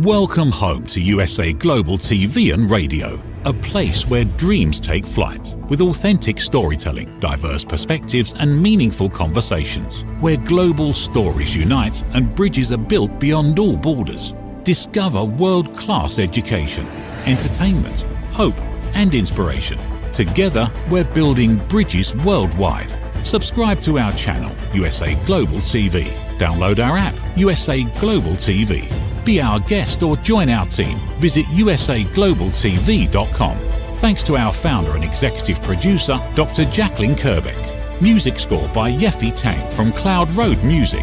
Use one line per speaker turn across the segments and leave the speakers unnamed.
Welcome home to USA Global TV and Radio, a place where dreams take flight, with authentic storytelling, diverse perspectives and meaningful conversations, where global stories unite and bridges are built beyond all borders. Discover world-class education, entertainment, hope and inspiration. Together, we're building bridges worldwide. Subscribe to our channel, USA Global TV. Download our app, USA Global TV. Be our guest or join our team. Visit usaglobaltv.com. Thanks to our founder and executive producer, Dr. Jacalyn Kerbeck. Music score by Yeffy Tang from Cloud Road Music.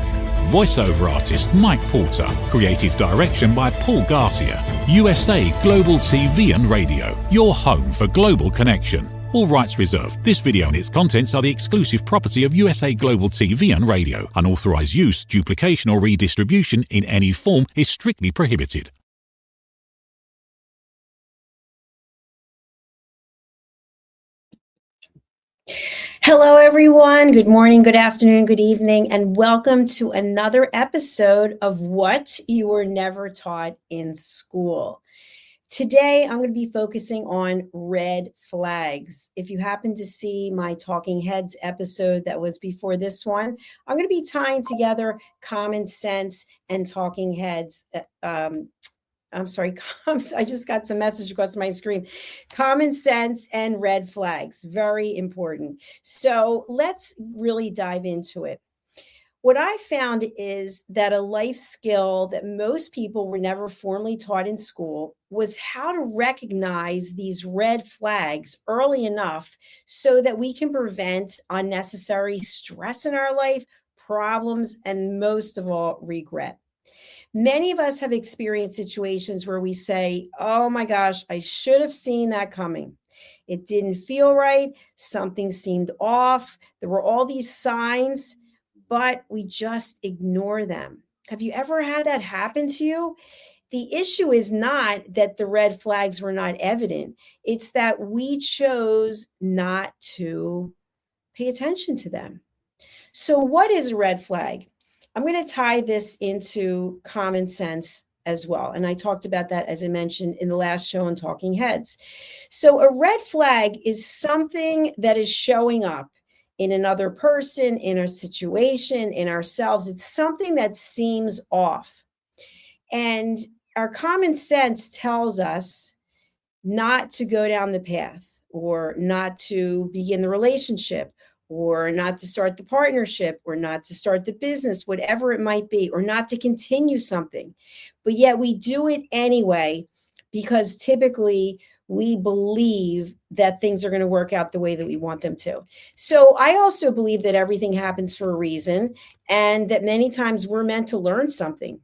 Voiceover artist Mike Porter. Creative direction by Paul Garcia. USA Global TV and Radio. Your home for global connection. All rights reserved. This video and its contents are the exclusive property of USA Global TV and Radio. Unauthorized use, duplication or redistribution in any form is strictly prohibited.
Hello, everyone. Good morning, good afternoon, good evening, and welcome to another episode of What You Were Never Taught in School. Today, I'm going to be focusing on red flags. If you happen to see my Talking Heads episode that was before this one, I'm going to be tying together common sense and talking heads. I'm sorry, I just got some message across my screen. Common sense and red flags, very important. So let's really dive into it. What I found is that a life skill that most people were never formally taught in school was how to recognize these red flags early enough so that we can prevent unnecessary stress in our life, problems, and most of all, regret. Many of us have experienced situations where we say, oh my gosh, I should have seen that coming. It didn't feel right. Something seemed off. There were all these signs, but we just ignore them. Have you ever had that happen to you? The issue is not that the red flags were not evident. It's that we chose not to pay attention to them. So what is a red flag? I'm going to tie this into common sense as well. And I talked about that, as I mentioned, in the last show on Talking Heads. So a red flag is something that is showing up in another person, in a situation, in ourselves. It's something that seems off. And our common sense tells us not to go down the path, or not to begin the relationship, or not to start the partnership, or not to start the business, whatever it might be, or not to continue something. But yet we do it anyway, because typically we believe that things are going to work out the way that we want them to. So I also believe that everything happens for a reason, and that many times we're meant to learn something.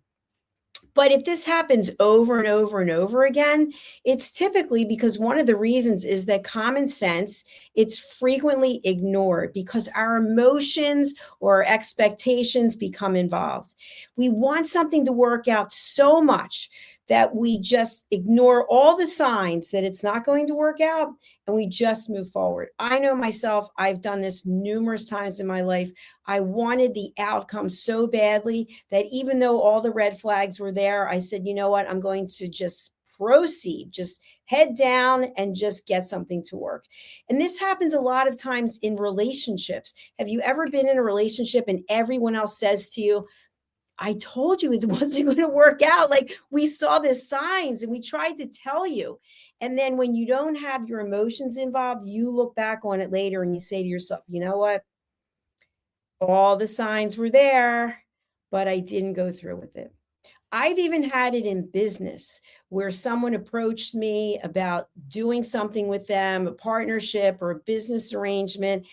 But if this happens over and over and over again, it's typically because one of the reasons is that common sense, it's frequently ignored because our emotions or expectations become involved. We want something to work out so much that we just ignore all the signs that it's not going to work out, and we just move forward. I know myself, I've done this numerous times in my life. I wanted the outcome so badly that even though all the red flags were there, I said, you know what, I'm going to just proceed, just head down and just get something to work. And this happens a lot of times in relationships. Have you ever been in a relationship and everyone else says to you, I told you it wasn't going to work out. Like, we saw the signs and we tried to tell you. And then when you don't have your emotions involved, you look back on it later and you say to yourself, you know what? All the signs were there, but I didn't go through with it. I've even had it in business where someone approached me about doing something with them, a partnership or a business arrangement,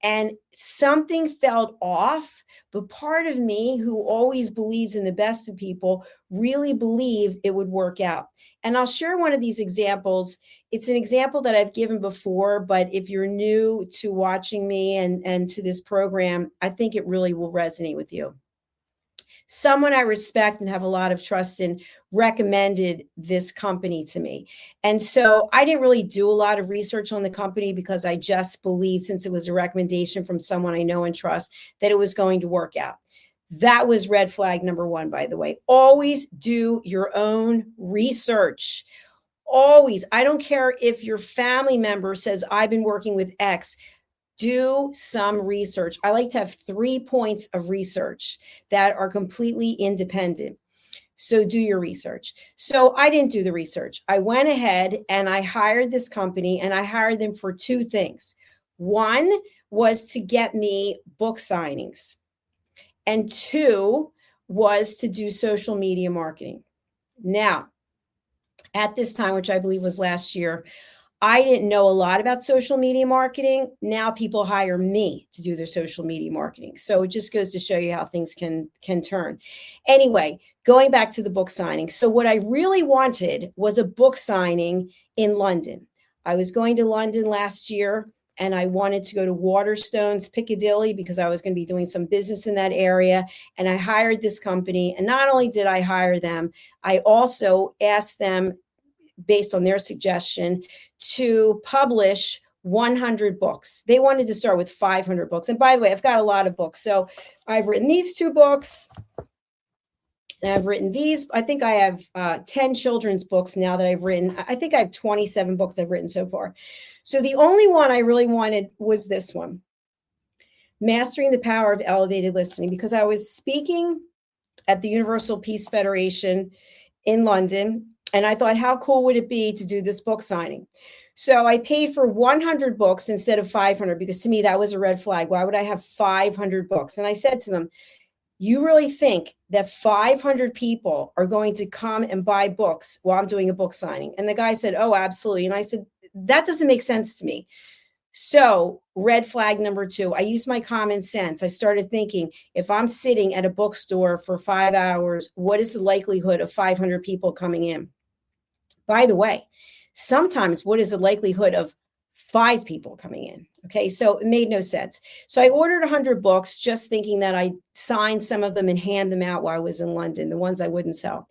and something felt off. But part of me, who always believes in the best of people, really believed it would work out. And I'll share one of these examples. It's an example that I've given before, but if you're new to watching me and to this program, I think it really will resonate with you. Someone I respect and have a lot of trust in recommended this company to me. And so I didn't really do a lot of research on the company because I just believed, since it was a recommendation from someone I know and trust, that it was going to work out. That was red flag number one, by the way. Always do your own research. Always. I don't care if your family member says, I've been working with X. Do some research. I like to have 3 points of research that are completely independent. So do your research. So I didn't do the research. I went ahead and I hired this company, and I hired them for 2 things. One was to get me book signings, and 2 was to do social media marketing. Now, at this time, which I believe was last year, I didn't know a lot about social media marketing. Now people hire me to do their social media marketing. So it just goes to show you how things can turn. Anyway, going back to the book signing. So what I really wanted was a book signing in London. I was going to London last year, and I wanted to go to Waterstones, Piccadilly, because I was going to be doing some business in that area. And I hired this company. And not only did I hire them, I also asked them, based on their suggestion, to publish 100 books. They wanted to start with 500 books. And by the way, I've got a lot of books. So I've written these 2 books. And I've written these. I think I have 10 children's books now that I've written. I think I have 27 books I've written so far. So the only one I really wanted was this one, Mastering the Power of Elevated Listening, because I was speaking at the Universal Peace Federation in London. And I thought, how cool would it be to do this book signing? So I paid for 100 books instead of 500, because to me, that was a red flag. Why would I have 500 books? And I said to them, you really think that 500 people are going to come and buy books while I'm doing a book signing? And the guy said, oh, absolutely. And I said, that doesn't make sense to me. So red flag number 2, I used my common sense. I started thinking, if I'm sitting at a bookstore for 5 hours, what is the likelihood of 500 people coming in? By the way, sometimes what is the likelihood of 5 people coming in? Okay, so it made no sense. So I ordered 100 books, just thinking that I'd sign some of them and hand them out while I was in London, the ones I wouldn't sell.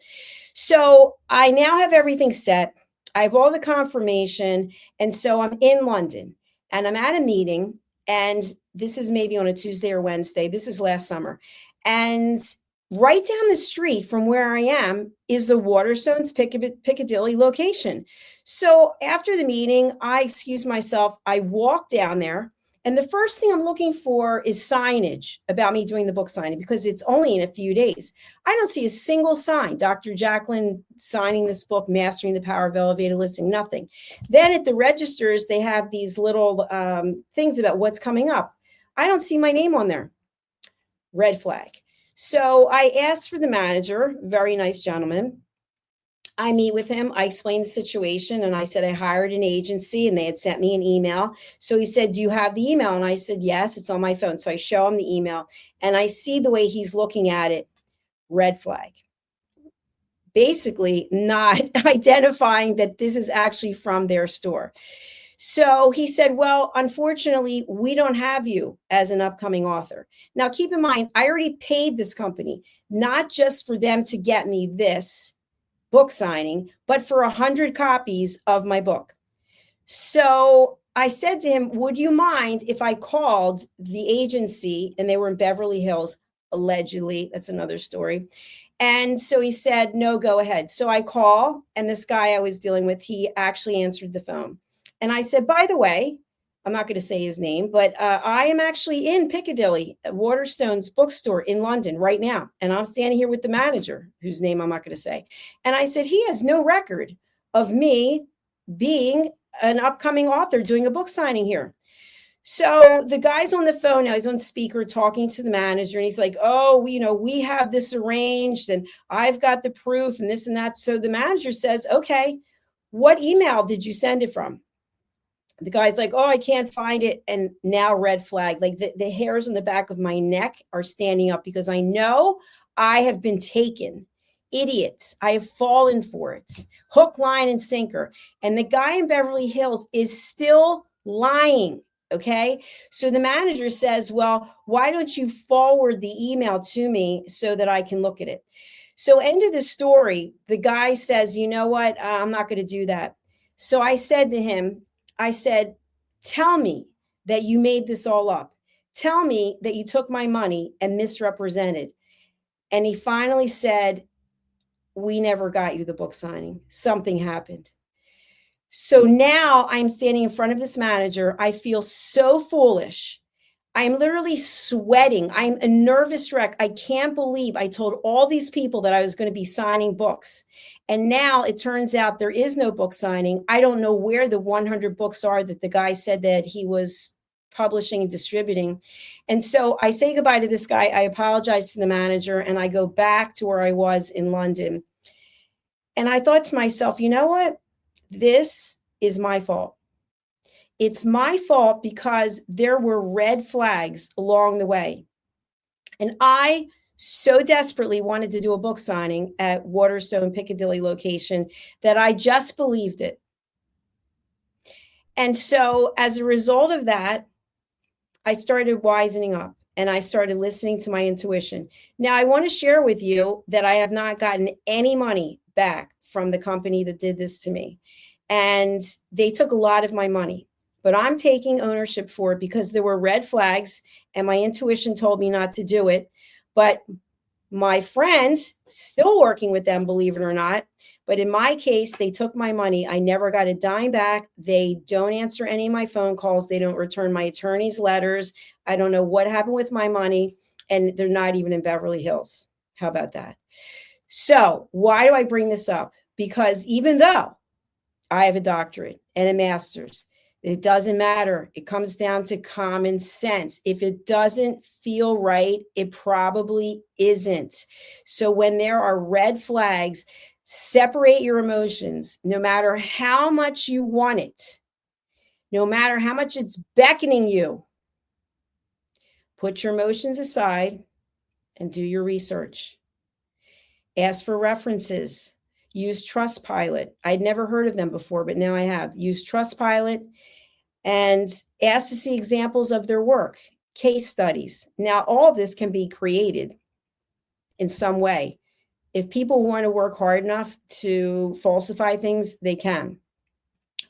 So I now have everything set. I have all the confirmation. And so I'm in London, and I'm at a meeting. And this is maybe on a Tuesday or Wednesday. This is last summer. And right down the street from where I am is the Waterstones Piccadilly location. So after the meeting, I excused myself. I walked down there, and the first thing I'm looking for is signage about me doing the book signing, because it's only in a few days. I don't see a single sign, Dr. Jacalyn signing this book, Mastering the Power of Elevated Listening, nothing. Then at the registers, they have these little things about what's coming up. I don't see my name on there. Red flag. So I asked for the manager, very nice gentleman. I meet with him. I explained the situation, and I said I hired an agency, and they had sent me an email. So he said, do you have the email? And I said, yes, it's on my phone. So I show him the email, and I see the way he's looking at it. Red flag. Basically not identifying that this is actually from their store. So he said, well, unfortunately, we don't have you as an upcoming author. Now, keep in mind, I already paid this company, not just for them to get me this book signing, but for 100 copies of my book. So I said to him, would you mind if I called the agency? And they were in Beverly Hills, allegedly. That's another story. And so he said, no, go ahead. So I call, and this guy I was dealing with, he actually answered the phone. And I said, by the way, I'm not going to say his name, but I am actually in Piccadilly, Waterstones bookstore in London right now. And I'm standing here with the manager, whose name I'm not going to say. And I said, he has no record of me being an upcoming author doing a book signing here. So the guy's on the phone now, he's on speaker talking to the manager, and he's like, oh, we have this arranged, and I've got the proof and this and that. So the manager says, okay, what email did you send it from? The guy's like, oh, I can't find it. And now red flag, like the hairs on the back of my neck are standing up, because I know I have been taken. Idiots. I have fallen for it. Hook, line, and sinker. And the guy in Beverly Hills is still lying. Okay. So the manager says, well, why don't you forward the email to me so that I can look at it? So end of the story, the guy says, you know what? I'm not going to do that. So I said to him, I said, tell me that you made this all up. Tell me that you took my money and misrepresented. And he finally said, we never got you the book signing. Something happened. So now I'm standing in front of this manager. I feel so foolish. I'm literally sweating. I'm a nervous wreck. I can't believe I told all these people that I was going to be signing books. And now it turns out there is no book signing. I don't know where the 100 books are that the guy said that he was publishing and distributing. And so I say goodbye to this guy. I apologize to the manager, and I go back to where I was in London. And I thought to myself, you know what? This is my fault. It's my fault because there were red flags along the way. And I so desperately wanted to do a book signing at Waterstone Piccadilly location that I just believed it. And so as a result of that, I started wisening up and I started listening to my intuition. Now, I want to share with you that I have not gotten any money back from the company that did this to me. And they took a lot of my money, but I'm taking ownership for it because there were red flags and my intuition told me not to do it. But my friends, still working with them, believe it or not. But in my case, they took my money. I never got a dime back. They don't answer any of my phone calls. They don't return my attorney's letters. I don't know what happened with my money. And they're not even in Beverly Hills. How about that? So why do I bring this up? Because even though I have a doctorate and a master's, it doesn't matter. It comes down to common sense. If it doesn't feel right, it probably isn't. So when there are red flags, separate your emotions. No matter how much you want it, no matter how much it's beckoning you, put your emotions aside and do your research. Ask for references. Use Trustpilot. I'd never heard of them before, but now I have. Use Trustpilot and ask to see examples of their work, case studies. Now, all of this can be created in some way. If people want to work hard enough to falsify things, they can.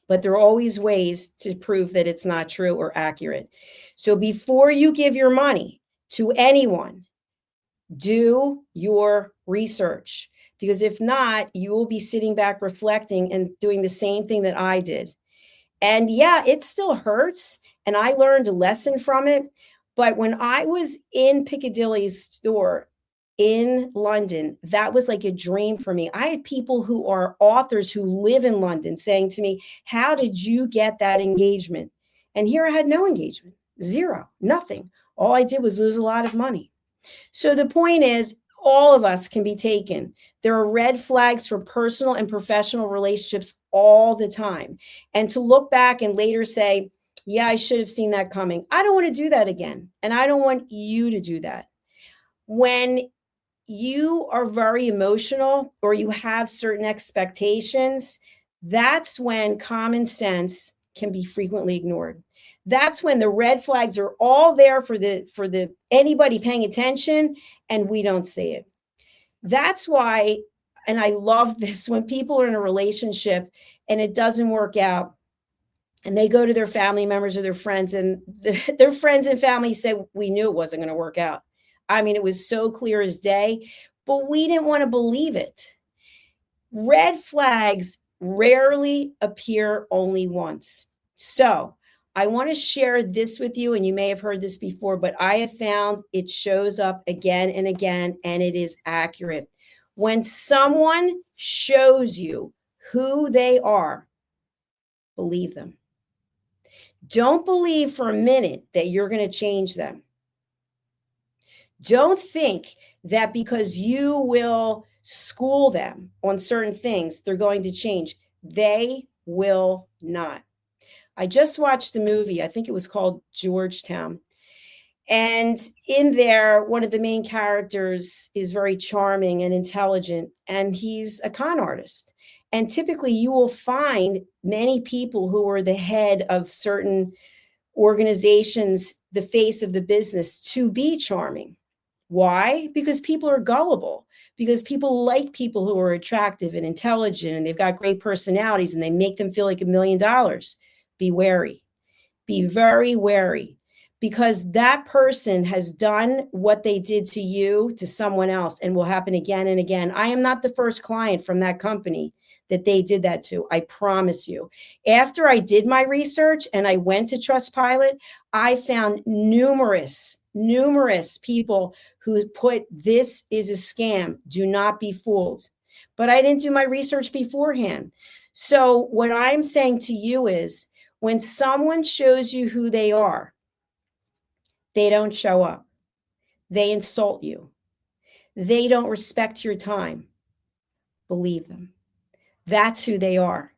But there are always ways to prove that it's not true or accurate. So before you give your money to anyone, do your research. Because if not, you will be sitting back reflecting and doing the same thing that I did. And yeah, it still hurts. And I learned a lesson from it. But when I was in Piccadilly's store in London, that was like a dream for me. I had people who are authors who live in London saying to me, how did you get that engagement? And here I had no engagement, zero, nothing. All I did was lose a lot of money. So the point is, all of us can be taken. There are red flags for personal and professional relationships all the time. And to look back and later say, yeah, I should have seen that coming. I don't want to do that again. And I don't want you to do that. When you are very emotional or you have certain expectations, that's when common sense can be frequently ignored. That's when the red flags are all there for the anybody paying attention, and we don't see it. That's why, and I love this, when people are in a relationship and it doesn't work out, and they go to their family members or their friends, and their friends and family say, we knew it wasn't going to work out. I mean, it was so clear as day, but we didn't want to believe it. Red flags rarely appear only once. So I want to share this with you, and you may have heard this before, but I have found it shows up again and again, and it is accurate. When someone shows you who they are, believe them. Don't believe for a minute that you're going to change them. Don't think that because you will school them on certain things, they're going to change. They will not. I just watched the movie. I think it was called Georgetown. And in there, one of the main characters is very charming and intelligent, and he's a con artist. And typically you will find many people who are the head of certain organizations, the face of the business, to be charming. Why? Because people are gullible, because people like people who are attractive and intelligent, and they've got great personalities, and they make them feel like $1 million. Be wary. Be very wary. because that person has done what they did to you to someone else and will happen again and again. I am not the first client from that company that they did that to. I promise you. After I did my research and I went to Trustpilot, I found numerous people who put, "This is a scam. Do not be fooled." But I didn't do my research beforehand. So what I'm saying to you is, when someone shows you who they are, they don't show up. They insult you. They don't respect your time. Believe them. That's who they are.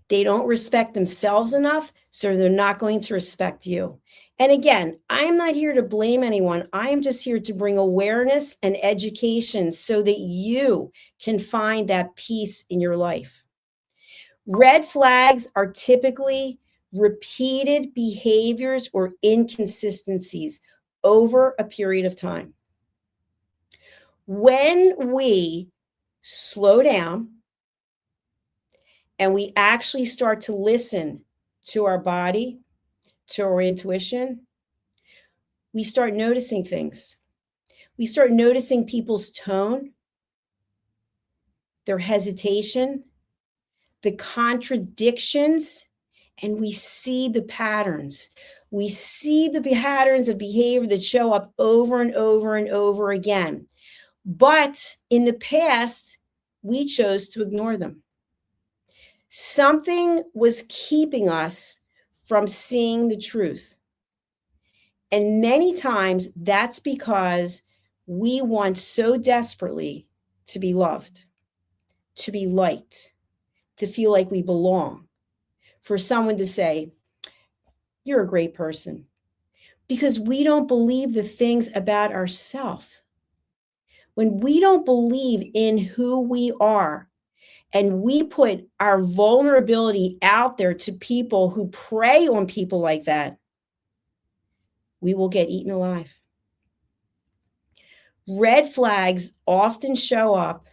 They don't respect themselves enough, so they're not going to respect you. And again, I'm not here to blame anyone. I am just here to bring awareness and education so that you can find that peace in your life. Red flags are typically repeated behaviors or inconsistencies over a period of time. When we slow down and we actually start to listen to our body, to our intuition, we start noticing things. We start noticing people's tone, their hesitation, the contradictions, and we see the patterns. We see the patterns of behavior that show up over and over and over again. But in the past, we chose to ignore them. Something was keeping us from seeing the truth. And many times that's because we want so desperately to be loved, to be liked, to feel like we belong, for someone to say, "You're a great person," because we don't believe the things about ourselves. When we don't believe in who we are, and we put our vulnerability out there to people who prey on people like that, we will get eaten alive. Red flags often show up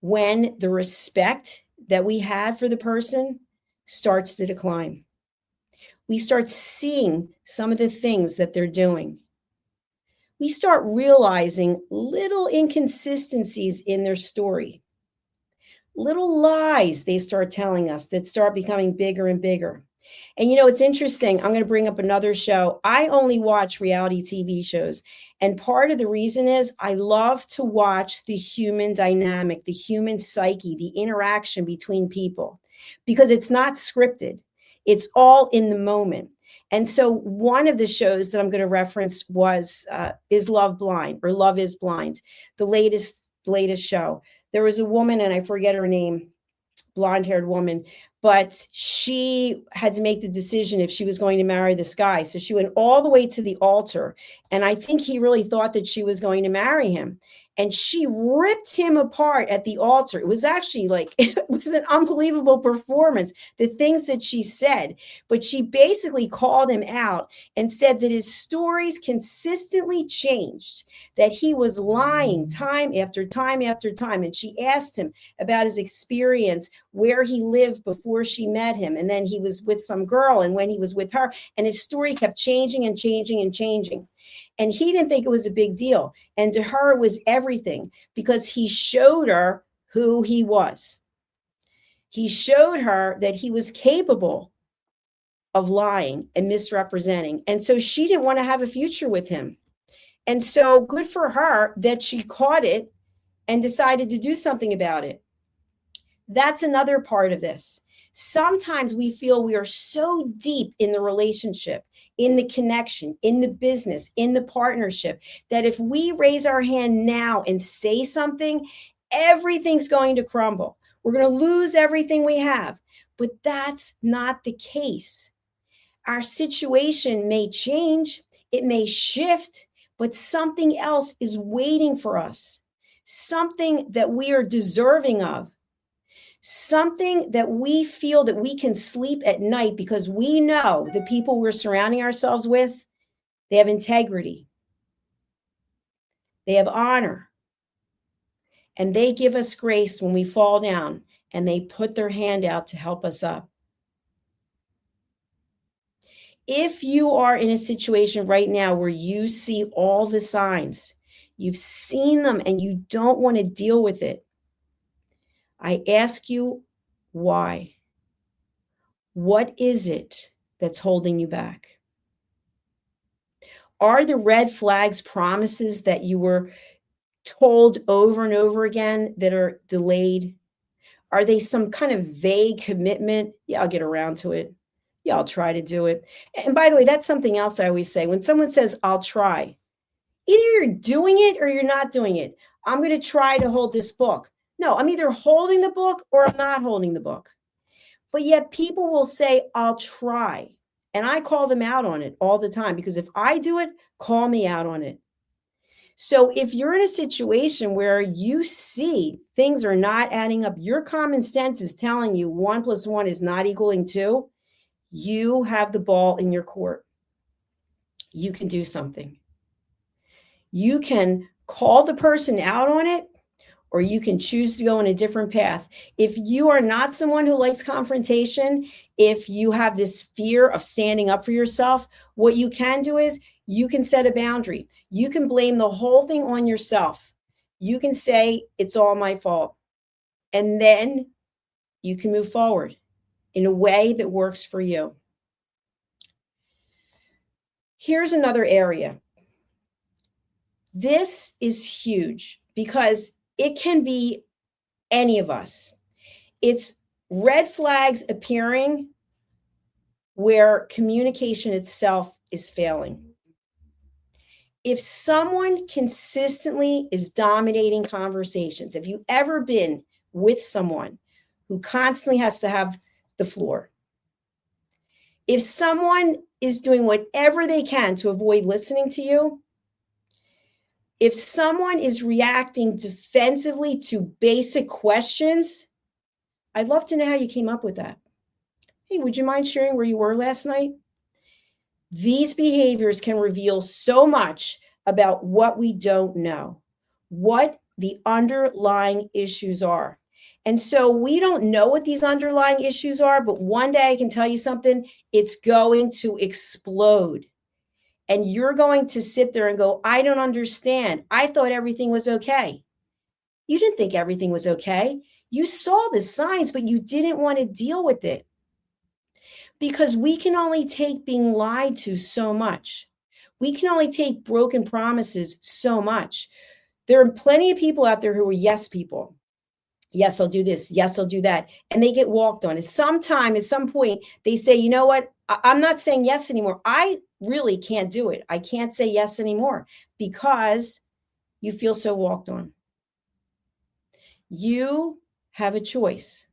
when the respect that we have for the person starts to decline. We start seeing some of the things that they're doing. We start realizing little inconsistencies in their story, little lies they start telling us that start becoming bigger and bigger. And it's interesting. I'm going to bring up another show. I only watch reality TV shows. And part of the reason is I love to watch the human dynamic, the human psyche, the interaction between people, because it's not scripted. It's all in the moment. And so one of the shows that I'm going to reference was Is Love Blind, or Love is Blind, the latest show. There was a woman, and I forget her name, blonde-haired woman, but she had to make the decision if she was going to marry this guy. So she went all the way to the altar, and I think he really thought that she was going to marry him. And she ripped him apart at the altar. It was actually it was an unbelievable performance, the things that she said. But she basically called him out and said that his stories consistently changed, that he was lying time after time after time. And she asked him about his experience, where he lived before she met him. And then he was with some girl, and when he was with her, and his story kept changing and changing and changing. And he didn't think it was a big deal. And to her, it was everything, because he showed her who he was. He showed her that he was capable of lying and misrepresenting. And so she didn't want to have a future with him. And so good for her that she caught it and decided to do something about it. That's another part of this. Sometimes we feel we are so deep in the relationship, in the connection, in the business, in the partnership, that if we raise our hand now and say something, everything's going to crumble. We're going to lose everything we have. But that's not the case. Our situation may change, it may shift, but something else is waiting for us, something that we are deserving of. Something that we feel that we can sleep at night, because we know the people we're surrounding ourselves with, they have integrity, they have honor, and they give us grace when we fall down, and they put their hand out to help us up. If you are in a situation right now where you see all the signs, you've seen them and you don't want to deal with it, I ask you, why? What is it that's holding you back? Are the red flags promises that you were told over and over again that are delayed? Are they some kind of vague commitment? Yeah, I'll get around to it. Yeah, I'll try to do it. And by the way, that's something else I always say. When someone says, I'll try, either you're doing it or you're not doing it. I'm going to try to hold this book. No, I'm either holding the book or I'm not holding the book. But yet people will say, I'll try. And I call them out on it all the time, because if I do it, call me out on it. So if you're in a situation where you see things are not adding up, your common sense is telling you 1 + 1 is not equaling 2, you have the ball in your court. You can do something. You can call the person out on it, or you can choose to go in a different path. If you are not someone who likes confrontation, if you have this fear of standing up for yourself, what you can do is you can set a boundary. You can blame the whole thing on yourself. You can say, it's all my fault. And then you can move forward in a way that works for you. Here's another area. This is huge because it can be any of us. It's red flags appearing where communication itself is failing. If someone consistently is dominating conversations, have you ever been with someone who constantly has to have the floor? If someone is doing whatever they can to avoid listening to you, if someone is reacting defensively to basic questions, I'd love to know how you came up with that. Hey, would you mind sharing where you were last night? These behaviors can reveal so much about what we don't know, what the underlying issues are. And so we don't know what these underlying issues are, but one day I can tell you something, it's going to explode. And you're going to sit there and go, I don't understand. I thought everything was okay. You didn't think everything was okay. You saw the signs, but you didn't want to deal with it. Because we can only take being lied to so much. We can only take broken promises so much. There are plenty of people out there who are yes people. Yes, I'll do this. Yes, I'll do that. And they get walked on. At some point, they say, you know what? I'm not saying yes anymore. I really can't do it. I can't say yes anymore because you feel so walked on. You have a choice.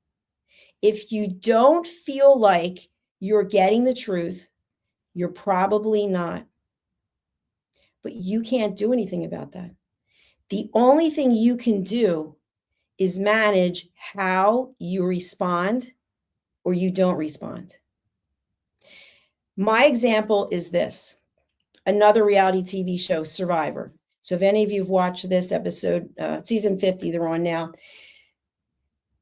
If you don't feel like you're getting the truth, you're probably not. But you can't do anything about that. The only thing you can do is manage how you respond or you don't respond. My example is this, another reality TV show, Survivor. So if any of you have watched this episode, season 50, they're on now,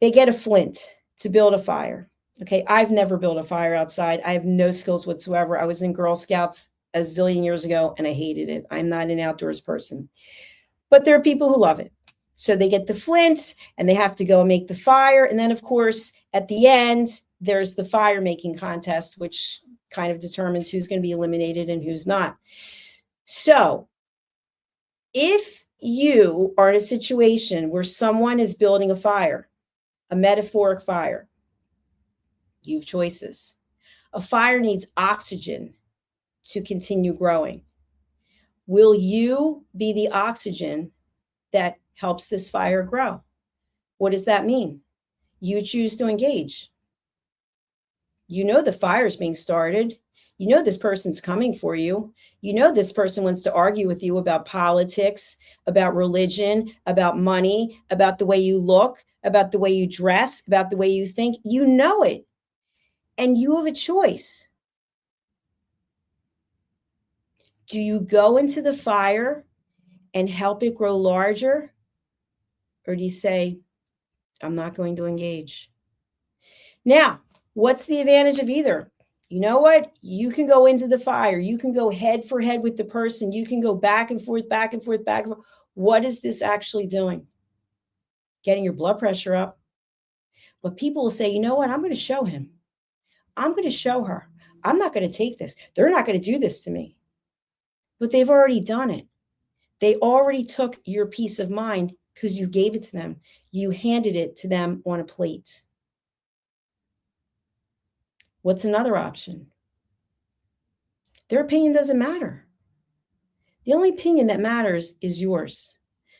they get a flint to build a fire. Okay, I've never built a fire outside. I have no skills whatsoever. I was in Girl Scouts a zillion years ago and I hated it. I'm not an outdoors person. But there are people who love it. So they get the flints and they have to go and make the fire. And then, of course, at the end, there's the fire making contest, which kind of determines who's going to be eliminated and who's not. So if you are in a situation where someone is building a fire, a metaphoric fire, you have choices. A fire needs oxygen to continue growing. Will you be the oxygen that helps this fire grow? What does that mean? You choose to engage. You know the fire is being started. You know this person's coming for you. You know this person wants to argue with you about politics, about religion, about money, about the way you look, about the way you dress, about the way you think. You know it. And you have a choice. Do you go into the fire and help it grow larger? Or do you say, I'm not going to engage? Now, what's the advantage of either? You know what? You can go into the fire. You can go head for head with the person. You can go back and forth, back and forth, back and forth. What is this actually doing? Getting your blood pressure up. But people will say, you know what? I'm going to show him. I'm going to show her. I'm not going to take this. They're not going to do this to me. But they've already done it. They already took your peace of mind because you gave it to them. You handed it to them on a plate. What's another option? Their opinion doesn't matter. The only opinion that matters is yours.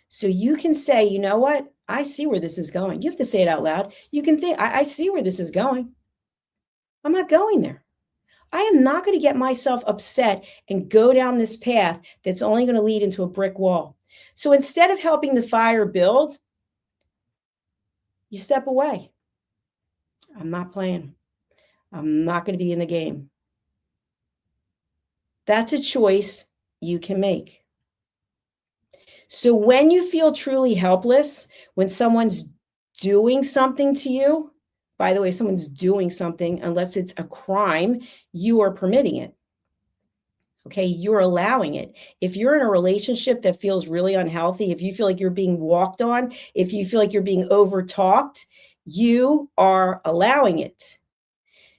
So you can say, you know what? I see where this is going. You have to say it out loud. You can think, I see where this is going. I'm not going there. I am not going to get myself upset and go down this path that's only going to lead into a brick wall. So instead of helping the fire build, you step away. I'm not playing. I'm not going to be in the game. That's a choice you can make. So when you feel truly helpless, when someone's doing something to you, by the way, someone's doing something, unless it's a crime, you are permitting it. Okay, you're allowing it. If you're in a relationship that feels really unhealthy, if you feel like you're being walked on, if you feel like you're being over-talked, you are allowing it.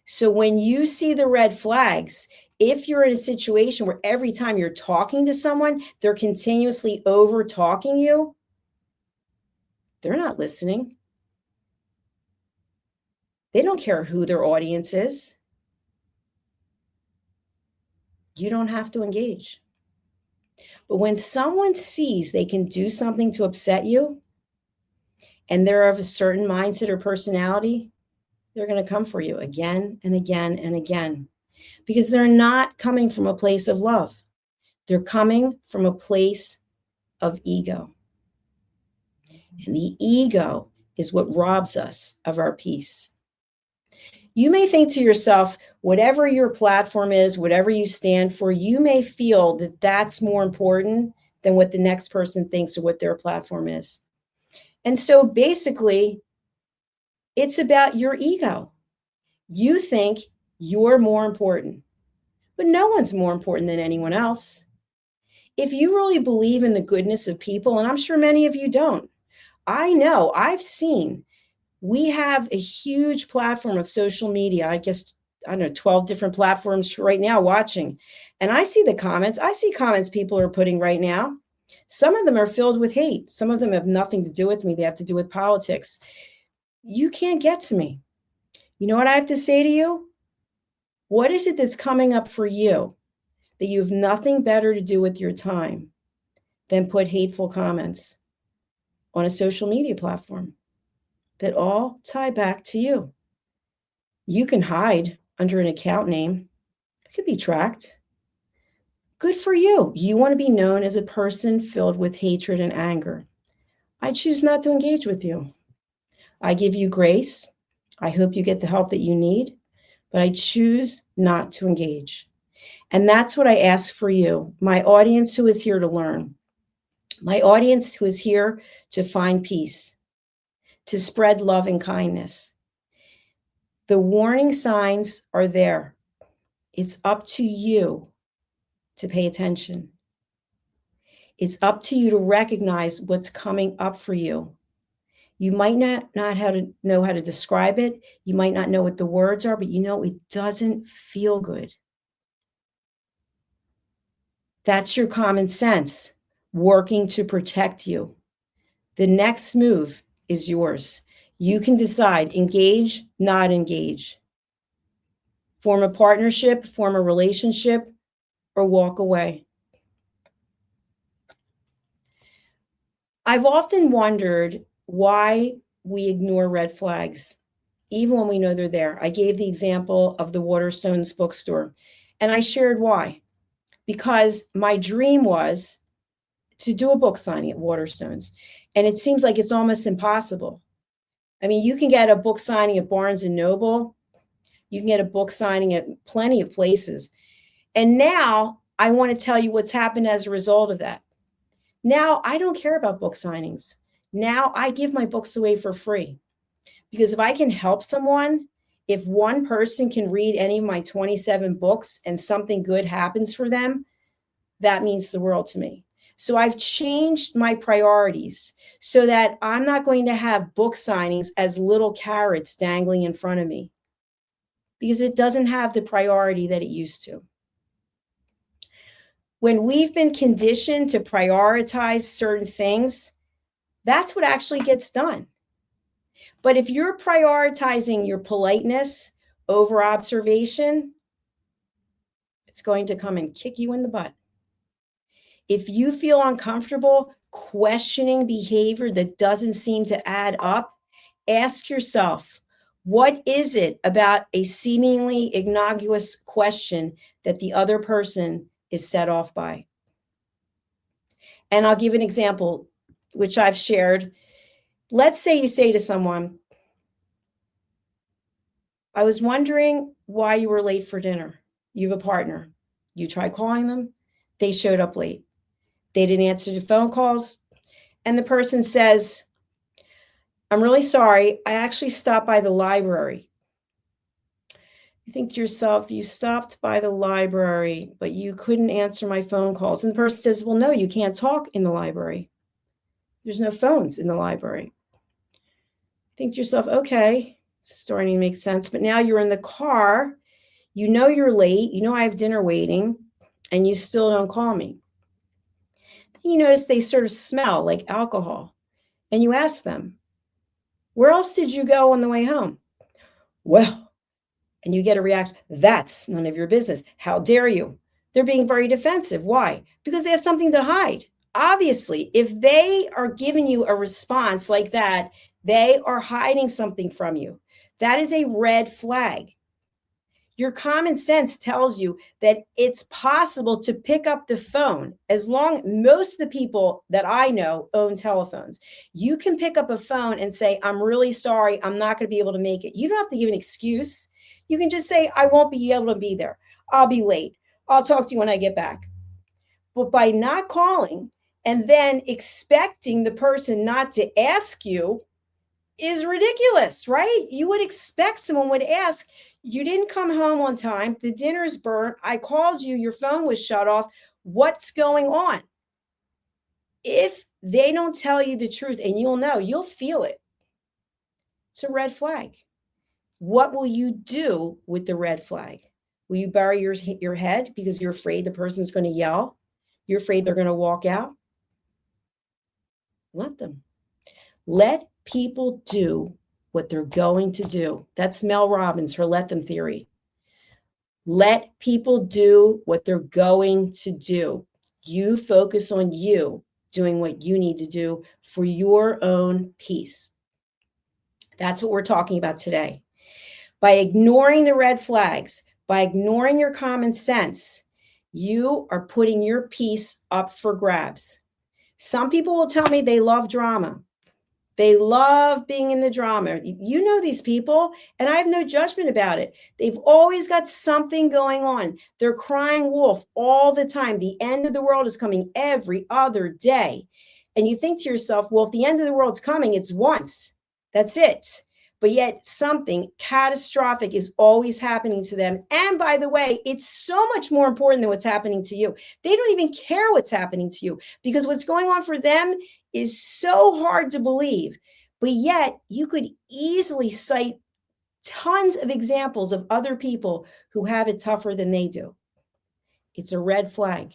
So when you see the red flags, if you're in a situation where every time you're talking to someone, they're continuously over-talking you, they're not listening. They don't care who their audience is. You don't have to engage. But when someone sees they can do something to upset you, and they're of a certain mindset or personality, they're going to come for you again and again and again, because they're not coming from a place of love. They're coming from a place of ego. And the ego is what robs us of our peace. You may think to yourself, whatever your platform is, whatever you stand for, you may feel that that's more important than what the next person thinks or what their platform is. And so basically, it's about your ego. You think you're more important, but no one's more important than anyone else. If you really believe in the goodness of people, and I'm sure many of you don't, I know, I've seen, we have a huge platform of social media. I guess, I don't know, 12 different platforms right now watching. And I see the comments. I see comments people are putting right now. Some of them are filled with hate. Some of them have nothing to do with me. They have to do with politics. You can't get to me. You know what I have to say to you? What is it that's coming up for you that you have nothing better to do with your time than put hateful comments on a social media platform that all tie back to you? You can hide under an account name. It could be tracked. Good for you. You want to be known as a person filled with hatred and anger. I choose not to engage with you. I give you grace. I hope you get the help that you need, but I choose not to engage. And that's what I ask for you, my audience who is here to learn, my audience who is here to find peace, to spread love and kindness. The warning signs are there. It's up to you to pay attention. It's up to you to recognize what's coming up for you. You might not know how to describe it. You might not know what the words are, but you know it doesn't feel good. That's your common sense working to protect you. The next move is yours. You can decide, engage, not engage. Form a partnership, form a relationship, or walk away. I've often wondered why we ignore red flags, even when we know they're there. I gave the example of the Waterstones bookstore, and I shared why. Because my dream was to do a book signing at Waterstones, and it seems like it's almost impossible. I mean, you can get a book signing at Barnes and Noble. You can get a book signing at plenty of places. And now I want to tell you what's happened as a result of that. Now I don't care about book signings. Now I give my books away for free. Because if I can help someone, if one person can read any of my 27 books and something good happens for them, that means the world to me. So I've changed my priorities so that I'm not going to have book signings as little carrots dangling in front of me, because it doesn't have the priority that it used to. When we've been conditioned to prioritize certain things, that's what actually gets done. But if you're prioritizing your politeness over observation, it's going to come and kick you in the butt. If you feel uncomfortable questioning behavior that doesn't seem to add up, ask yourself, what is it about a seemingly innocuous question that the other person is set off by? And I'll give an example, which I've shared. Let's say you say to someone, I was wondering why you were late for dinner. You have a partner. You tried calling them. They showed up late. They didn't answer the phone calls. And the person says, I'm really sorry. I actually stopped by the library. You think to yourself, you stopped by the library, but you couldn't answer my phone calls. And the person says, well, no, you can't talk in the library. There's no phones in the library. You think to yourself, okay, it's starting to make sense. But now you're in the car. You know you're late. You know I have dinner waiting, and you still don't call me. Then you notice they sort of smell like alcohol. And you ask them, where else did you go on the way home? Well, and you get a reaction, that's none of your business. How dare you? They're being very defensive. Why? Because they have something to hide. Obviously, if they are giving you a response like that, they are hiding something from you. That is a red flag. Your common sense tells you that it's possible to pick up the phone. Most of the people that I know own telephones. You can pick up a phone and say, I'm really sorry, I'm not going to be able to make it. You don't have to give an excuse. You can just say, I won't be able to be there. I'll be late. I'll talk to you when I get back. But by not calling and then expecting the person not to ask you is ridiculous, right? You would expect someone would ask, you didn't come home on time. The dinner's burnt. I called you. Your phone was shut off. What's going on? If they don't tell you the truth, and you'll know, you'll feel it. It's a red flag. What will you do with the red flag? Will you bury your head because you're afraid the person's going to yell? You're afraid they're going to walk out? Let them. Let people do what they're going to do. That's Mel Robbins, her let them theory. Let people do what they're going to do. You focus on you doing what you need to do for your own peace. That's what we're talking about today. By ignoring the red flags, by ignoring your common sense, you are putting your peace up for grabs. Some people will tell me they love drama. They love being in the drama. You know these people, and I have no judgment about it. They've always got something going on. They're crying wolf all the time. The end of the world is coming every other day. And you think to yourself, well, if the end of the world's coming, it's once. That's it. But yet something catastrophic is always happening to them. And by the way, it's so much more important than what's happening to you. They don't even care what's happening to you, because what's going on for them is so hard to believe. But yet you could easily cite tons of examples of other people who have it tougher than they do. It's a red flag.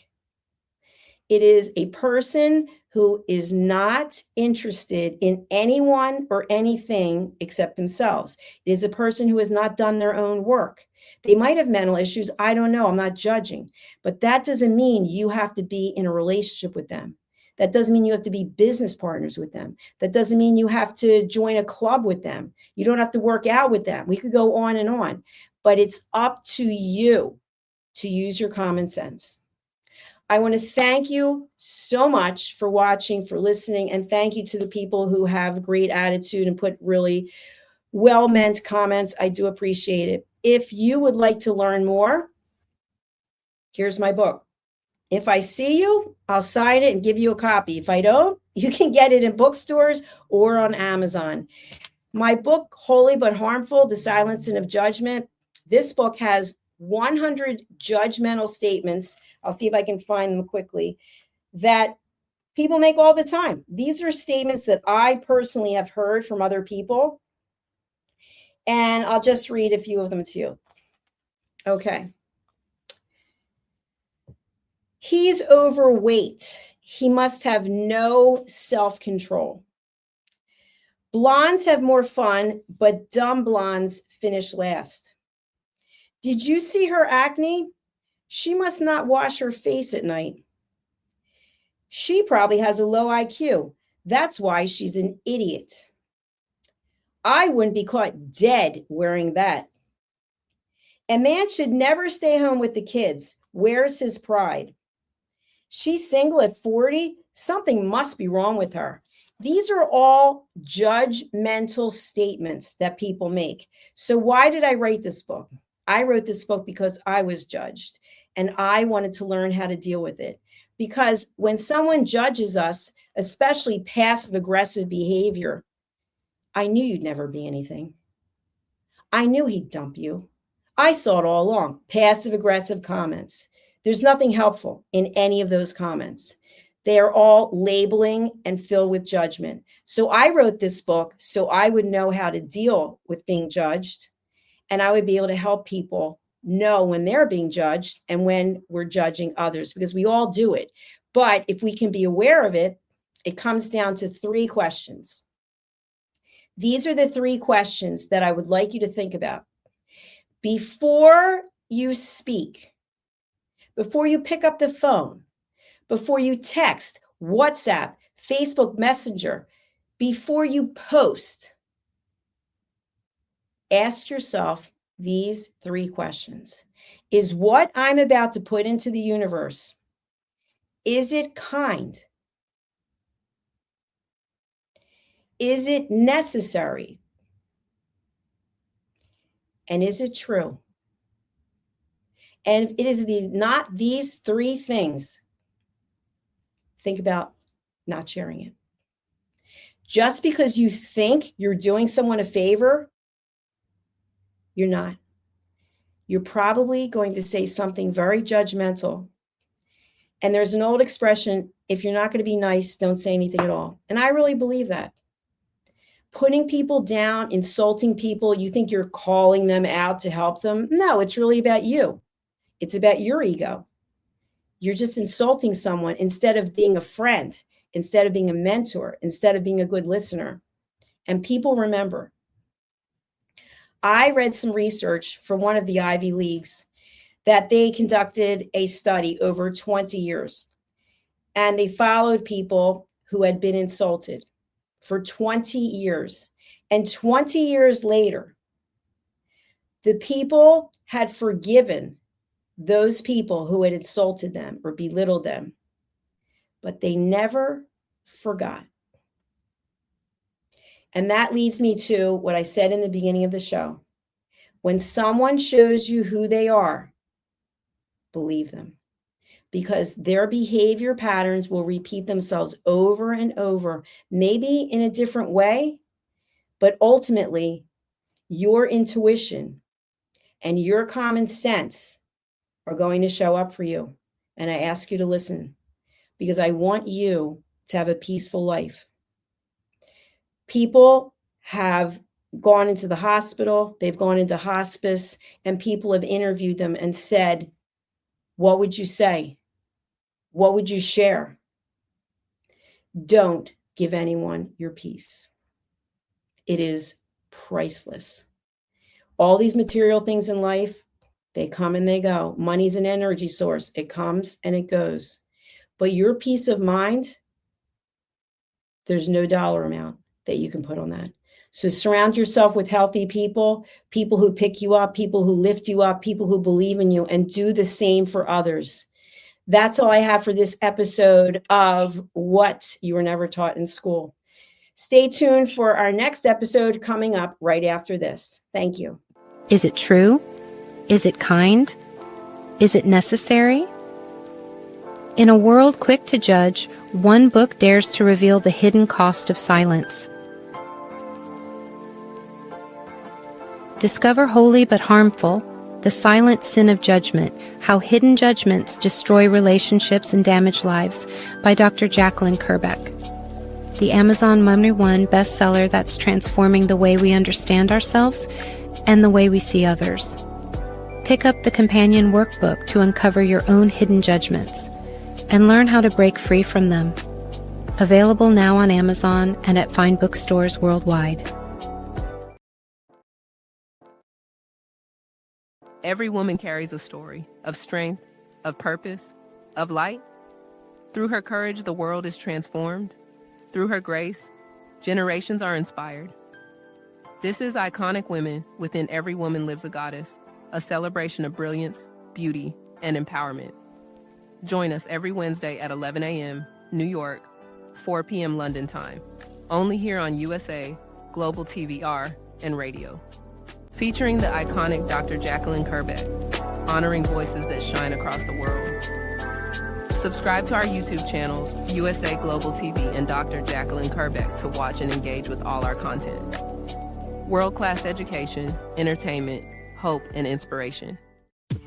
It is a person who is not interested in anyone or anything except themselves. It is a person who has not done their own work. They might have mental issues. I don't know. I'm not judging. But that doesn't mean you have to be in a relationship with them. That doesn't mean you have to be business partners with them. That doesn't mean you have to join a club with them. You don't have to work out with them. We could go on and on. But it's up to you to use your common sense. I want to thank you so much for watching, for listening, and thank you to the people who have great attitude and put really well-meant comments. I do appreciate it. If you would like to learn more, here's my book. If I see you, I'll sign it and give you a copy. If I don't, you can get it in bookstores or on Amazon. My book, Holy But Harmful, The Silencing of Judgment, this book has 100 judgmental statements. I'll see if I can find them quickly, that people make all the time. These are statements that I personally have heard from other people. And I'll just read a few of them to you. Okay. He's overweight. He must have no self-control. Blondes have more fun, but dumb blondes finish last. Did you see her acne? She must not wash her face at night. She probably has a low IQ. That's why she's an idiot. I wouldn't be caught dead wearing that. A man should never stay home with the kids. Where's his pride? She's single at 40. Something must be wrong with her. These are all judgmental statements that people make. So why did I write this book? I wrote this book because I was judged and I wanted to learn how to deal with it. Because when someone judges us, especially passive aggressive behavior, I knew you'd never be anything. I knew he'd dump you. I saw it all along. Passive aggressive comments. There's nothing helpful in any of those comments. They are all labeling and filled with judgment. So I wrote this book so I would know how to deal with being judged, and I would be able to help people know when they're being judged and when we're judging others, because we all do it. But if we can be aware of it, it comes down to 3 questions. These are the 3 questions that I would like you to think about. Before you speak, before you pick up the phone, before you text, WhatsApp, Facebook Messenger, before you post, ask yourself these 3 questions. Is what I'm about to put into the universe, is it kind? Is it necessary? And is it true? And if it is not these 3 things, think about not sharing it. Just because you think you're doing someone a favor, you're not. You're probably going to say something very judgmental. And there's an old expression, if you're not going to be nice, don't say anything at all. And I really believe that. Putting people down, insulting people, you think you're calling them out to help them. No, it's really about you. It's about your ego. You're just insulting someone instead of being a friend, instead of being a mentor, instead of being a good listener. And people remember. I read some research from one of the Ivy Leagues that they conducted a study over 20 years. And they followed people who had been insulted for 20 years. And 20 years later, the people had forgiven those people who had insulted them or belittled them, but they never forgot. And that leads me to what I said in the beginning of the show. When someone shows you who they are, believe them, because their behavior patterns will repeat themselves over and over, maybe in a different way, but ultimately your intuition and your common sense are going to show up for you. And I ask you to listen, because I want you to have a peaceful life. People have gone into the hospital, they've gone into hospice, and people have interviewed them and said, what would you say? What would you share? Don't give anyone your peace. It is priceless. All these material things in life, they come and they go. Money's an energy source. It comes and it goes. But your peace of mind, there's no dollar amount that you can put on that. So surround yourself with healthy people, people who pick you up, people who lift you up, people who believe in you, and do the same for others. That's all I have for this episode of What You Were Never Taught in School. Stay tuned for our next episode coming up right after this. Thank you.
Is it true? Is it kind? Is it necessary? In a world quick to judge, one book dares to reveal the hidden cost of silence. Discover Holy but Harmful, The Silent Sin of Judgment, How Hidden Judgments Destroy Relationships and Damage Lives by Dr. Jacalyn Kerbeck. The Amazon #1 bestseller that's transforming the way we understand ourselves and the way we see others. Pick up the companion workbook to uncover your own hidden judgments and learn how to break free from them. Available now on Amazon and at fine bookstores worldwide.
Every woman carries a story of strength, of purpose, of light. Through her courage, the world is transformed. Through her grace, generations are inspired. This is Iconic Women. Within Every Woman Lives a Goddess, a celebration of brilliance, beauty, and empowerment. Join us every Wednesday at 11 a.m. New York, 4 p.m. London time, only here on USA, Global TVR, and radio. Featuring the iconic Dr. Jacalyn Kerbeck, honoring voices that shine across the world. Subscribe to our YouTube channels, USA Global TV and Dr. Jacalyn Kerbeck, to watch and engage with all our content. World-class education, entertainment, hope, and inspiration.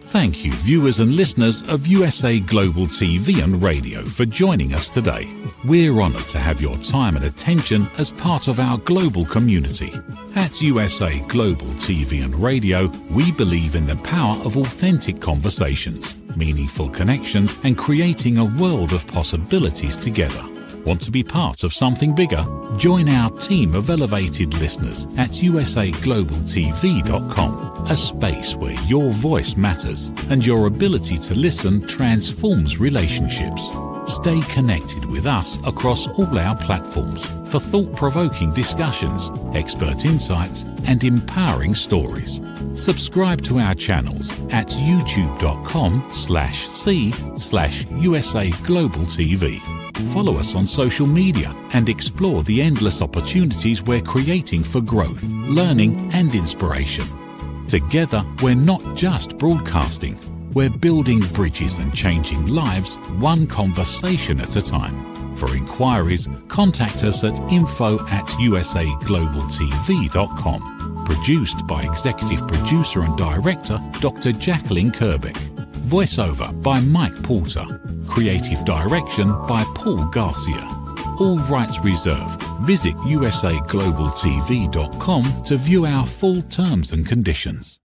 Thank you, viewers and listeners of USA Global TV and Radio, for joining us today. We're honoured to have your time and attention as part of our global community. At USA Global TV and Radio, we believe in the power of authentic conversations, meaningful connections, and creating a world of possibilities together. Want to be part of something bigger? Join our team of elevated listeners at usaglobaltv.com, a space where your voice matters and your ability to listen transforms relationships. Stay connected with us across all our platforms for thought-provoking discussions, expert insights, and empowering stories. Subscribe to our channels at youtube.com/c/USAGlobalTV. Follow us on social media and explore the endless opportunities we're creating for growth, learning, and inspiration. Together, we're not just broadcasting, we're building bridges and changing lives one conversation at a time. For inquiries, contact us at info@usaglobaltv.com. Produced by Executive Producer and Director Dr. Jacalyn Kerbeck. Voiceover by Mike Porter. Creative direction by Paul Garcia. All rights reserved. Visit usaglobaltv.com to view our full terms and conditions.